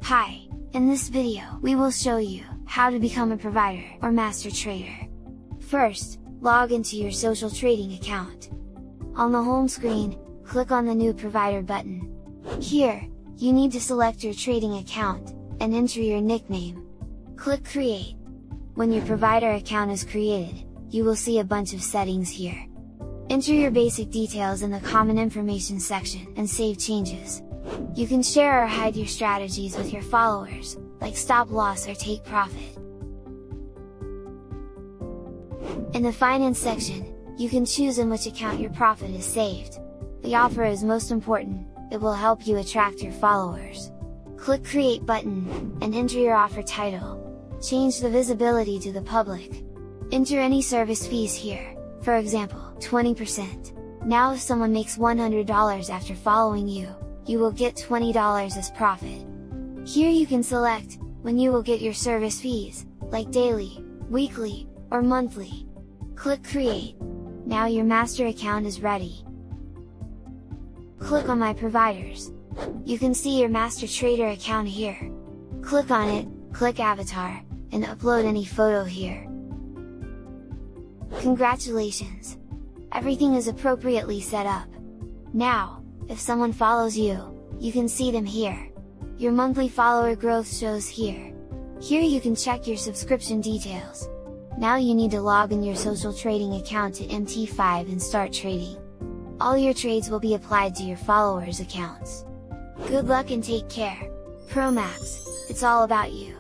Hi, in this video we will show you how to become a provider or master trader. First, log into your social trading account. On the home screen, click on the new provider button. Here, you need to select your trading account, and enter your nickname. Click create. When your provider account is created, you will see a bunch of settings here. Enter your basic details in the common information section and save changes. You can share or hide your strategies with your followers, like stop loss or take profit. In the finance section, you can choose in which account your profit is saved. The offer is most important, it will help you attract your followers. Click create button, and enter your offer title. Change the visibility to the public. Enter any service fees here, for example, 20%. Now if someone makes $100 after following you, you will get $20 as profit. Here you can select when you will get your service fees, like daily, weekly, or monthly. Click create. Now your master account is ready. Click on my providers. You can see your master trader account here. Click on it, click avatar, and upload any photo here. Congratulations! Everything is appropriately set up. Now, if someone follows you, you can see them here. Your monthly follower growth shows here. Here you can check your subscription details. Now you need to log in your social trading account to MT5 and start trading. All your trades will be applied to your followers' accounts. Good luck and take care! Promax, it's all about you!